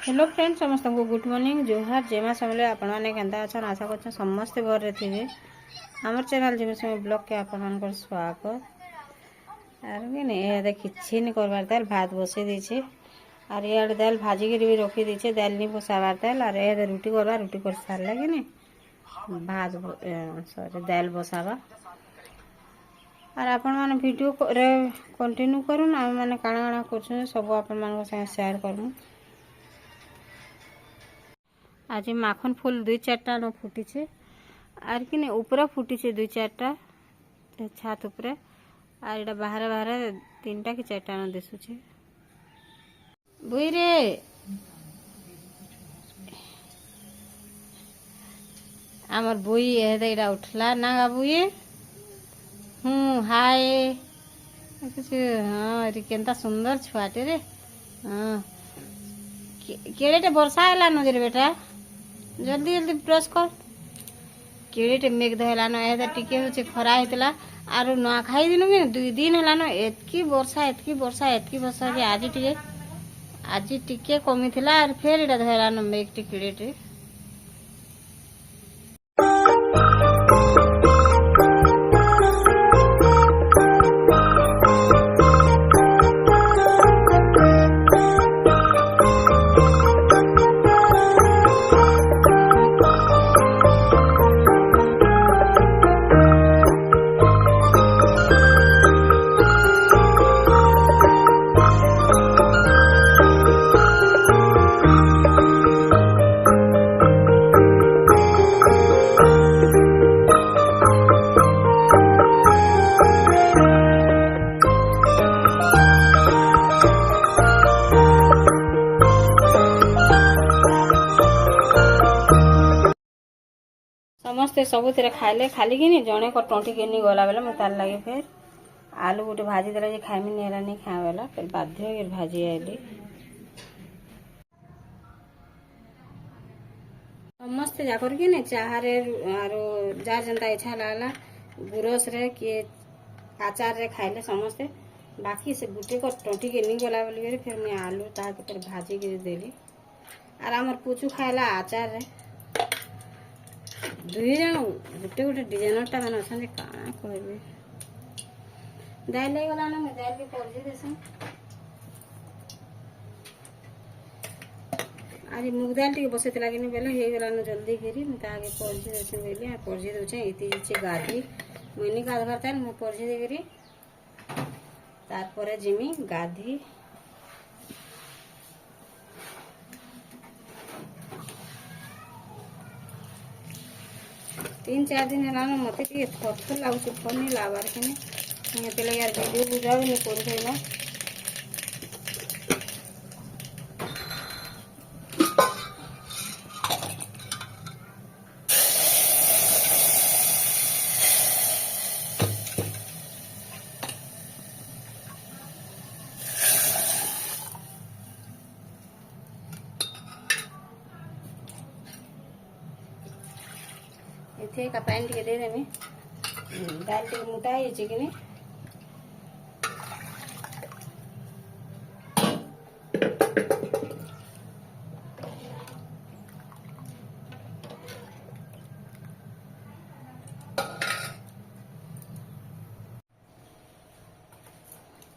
Hello friend समस्त को good morning जोहार जेमा समले आपण माने केंदा अछन आशा करछन समस्त घर रे थिबे हमर चैनल जेमे समय ब्लॉग के आपण मानकर स्वागत आर भी ने ए किछि नि करबार दाल भात बसे दैछे आर याड दाल भाजी के भी रखी दैछे दाल नि बसाबार दाल आर ए रोटी करबा रोटी कर सार लागे ने भात सॉरी दाल बसाबा आर आपण माने वीडियो रे कंटिन्यू करूँ आ माने काना काना करछन सब आपण मान संगे शेयर करमु। आज माखन फूल दुई चारटा न फुटी आर कि ऊपर फुटी दुई चारटा छात उपरे आर इटा बाहर बाहर तीन टा कि चारटा न दिशुचे बुई रे आमर बुई इटा उठला ना बुई हाय हाँ केनता सुंदर छुआटे रे हाँ केड़े वर्षा है नजर बेटा जल्दी जल्दी ब्रश कर केड़े मेघ धलान ए टिके होचे खरा हेतला आरो न खाई दिन में 2 दिन हलान एतकी वर्षा जे आज टिके कमी थिला आर फेर इडा धलान मेघ टिकेड़े समस्ते सबुतिर खाइले खाली कि जड़े को टंटी के नहीं गला बेला तार लगे फिर आलू गोटे भाजी देला खाइमी नहीं नहीं खाए वाला फिर बाध्य भाजी आईली समस्ते जाकर कि चाहे आरो जार जनता इच्छा लागला गुरस रे किए आचार रे खाइले समस्ते बाकी से गुटे को टंटी के नहीं गला बोल फिर मैं आलू तार भाजी के देली आर आमर पुचू खाइला आचार रे दुई जन गोटे गोटे डिजाइनरटा मैंने अच्छा काना कहबे दाल गला ना मैं दाल के परजी देसन आज मुग दाल टी बसे लगे बेले हे गला न जल्दी करी मैं आगे परजी देसन बेले परजी दोचे इति जे गाधी मैंने गाधबार ताल मैं परजी दे करी तार परे जिमी गाधी तीन चार दिन है मत थर लगुच फल नहीं लाबार के लगे यार वीडियो बुझा भी नहीं पड़ेगा इथे का पानी टे दे देमी दाल टे मोटा है कि नहीं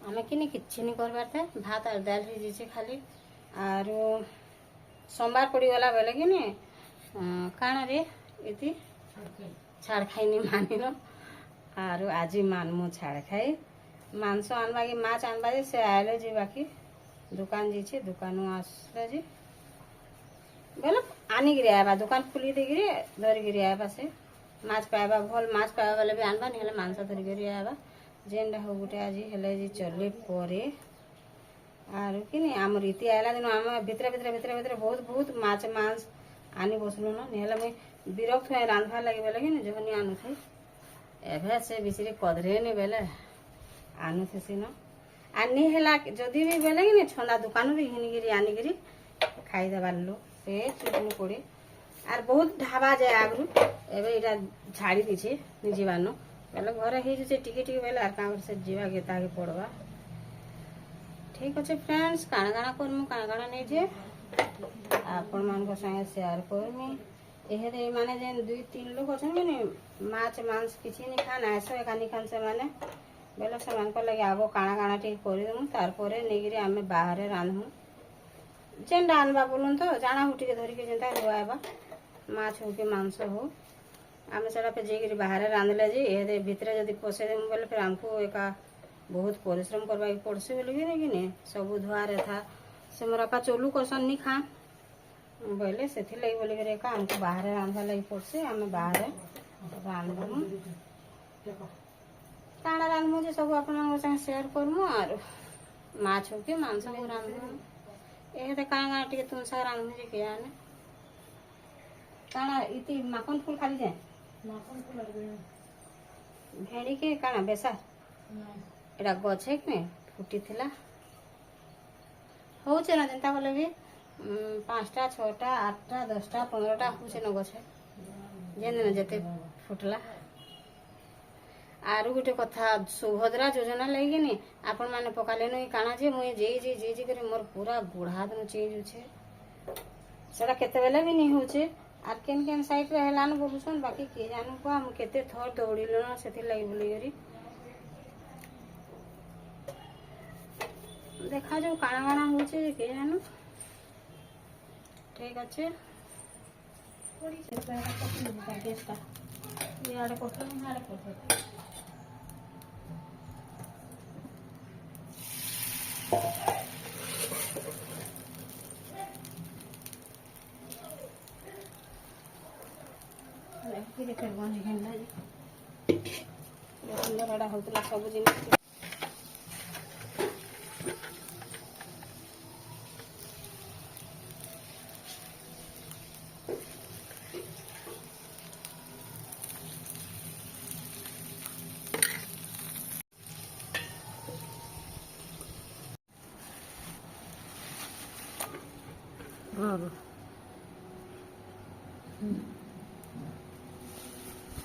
आमे कि किछि नहीं करबार था भात और दाल ही जैसे खाली आर सोमवार पड़ी वाला बेले कि नहीं काना रे इति छाड़ खाई नहीं मानिल आर आज मानमु छाड़ खाई मांस आनवा कि माछ आनवा से आले जी बाकी दुकान जी दुकान आसले जी बोले आनिक आवा दुकान खुली देगी धरिक आवा से माछ पाइबा भल माछ पाइबा बेले भी आनवा नहीं मांस धरिक आवा जेनटा हो गोटे आज हेले जी चले परे आर कि आमर इति आला दिन आम भितर भितर भितर भितर बहुत बहुत माछ मांस आनी बसलु न नहीं मैं विरक्त हुए रांधवा लगे बेले कि जहनी आनु थे एभे से बिचरे कदरे नहीं बेले आनु थे सीन आनी है जदि भी बेले कि छंदा दुकान भी घिनिकी आनिकी खाई देवार लोग से चुटनी पड़े आर बहुत ढाबा जाए आगु एवं यहाँ छाड़ी दीचे जीवान बेले घर हो टिके बेले आर कहाँ से जीवा के ताके पड़वा ठीक अच्छे फ्रेंड्स काना काना करमु काना काना नहीं जे आपण मान संगे शेयर करमी एहे माने जेन 2-3 लोग अछन कि माछ मांस किछि नि खान आसो एकानी खान से माने बेले से मान को लगे आगो काना काना टी करि दमु तार परे नेगिरी आमे बाहर रानमु जेन रानबा बोलुन तो जाना हुटी के धरि के जेंता रुआबा माछ हो के मांस हो आमे सेटा पे जेगिरी बाहर रांधले जे एहे भीतर जदी पोसे देमु बेले फिर हमको एका बहुत परिश्रम करबा के पड़से बोले कि सब धुआ रे था से मोर आपा चलू करसन नि खा बोले से लगे बोले करे का हमको बाहर रांधा लगी पड़से आमे बाहर रांधमु काना रांधमु जे सब आपन संग शेयर करमु और माछ हो के मांस हो रांधमु एहे त काना टिके तुम सा रांधमु जे के आने काना इति माखन फूल खाली जाए माखन फूल भेड़ी के काना बेसा एटा गछे कि फुटी थिला होचे ना जेंता बोले भी 5टा 6टा 8टा 10टा 15टा होचे न गछे जेन न जते फुटला आरु गोटे कथा सुभद्रा योजना लगी नि आपण माने पकाले न काना जे मुई जे करे मोर पूरा गोड़ा दन चेंज होचे सेटा केते बेले भी नहीं होचे आर केन साइड रे हेलान बोलुसन बाकी के जानू को हम केते थर दौड़िलो न सेति लगी बोली गरी देखा जो काना काना होचे के जानू ठीक अच्छे थोड़ी से पहले कपड़ा गेस्टा ये आड़े कोठो में आड़े कोठो फिर कर बन हेला जी सुंदर आड़ा होतला सब जिनिस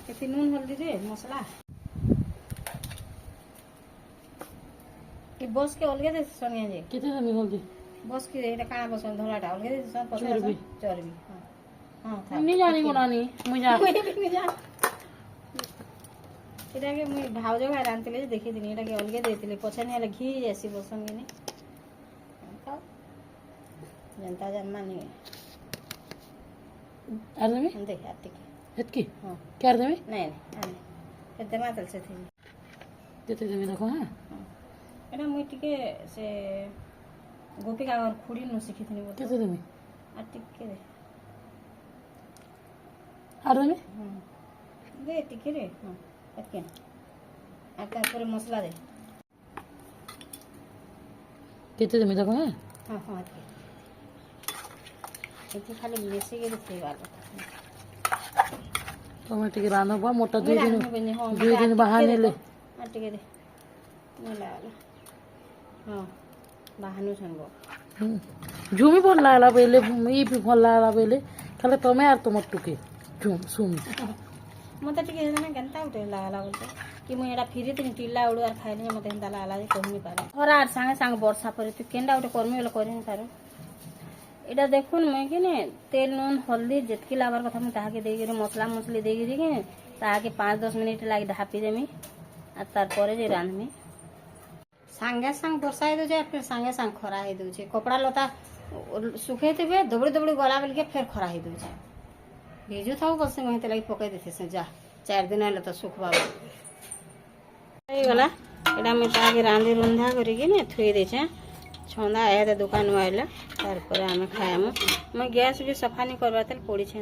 केते नून हल्दी रे मसला कि बस के अलगे दे सोनिया जे केते नून हल्दी बस के एटा काना बसन धलाटा अलगे दे सब पछे चरबी हां हां नहीं जानी कोनानी मुई जा एटा के मुई भाव जगह रांतले देखि दिनी एटा के अलगे देतिले पछे ने घी जैसी बसन के नहीं जनता जन्मा नहीं अरे में देख आती इतकी हां क्या अर्ध में नहीं नहीं एते मातल से थी देते देवे देखो हां एटा मुई टिके से गोपिका और खुड़ी न सिखी थनी बोल देते देवे आ टिके दे अर्ध में दे टिके रे हां एतके आ तार मसला दे देते देवे देखो हां हां हां एते खाली मिसी के थे वाला तमे टिके रानबा मोटा 2 दिन बहाने ले टिके दे मला हां बहानु छनबो झूमी बोल लाला बेले ई भी बोल लाला बेले खाली तमे आर तुम टुके झूम सुन मते टिके ना गंता उठे लाला बोलते कि मुई एडा फिरी तनी टिल्ला उडू आर खाइले मते हंदा लाला जे कहनी पारे और आर संगे संग वर्षा परे तू केंडा उठे करमी बेले करिन पारो एटा देखुन मैं कि तेल नून हल्दी जितकी लाबार कथा मुझे ताके देगी मसला मसली देगी कि ताके 5-10 मिनिट लगे ढापी देमी आ तार परे जे रांधमी सांगे सांग बरसाई दो जे फिर सांगे सांग खरा हे दो जे कपड़ा लता सुखे थे दबड़ी दबड़ी गला बेल के फिर खरा हे दो जे भेजू था बस मैं ते लगी पकई देथे से जा 4 दिन आले तो सुखबा हे गला एटा मैं ताके रांधी रुंधा करी कि ने थुई दे छे छंदा ए दुकान में आइला तार पर आमे खाएम मैं गैस भी सफा नहीं करबा तल पड़ी छे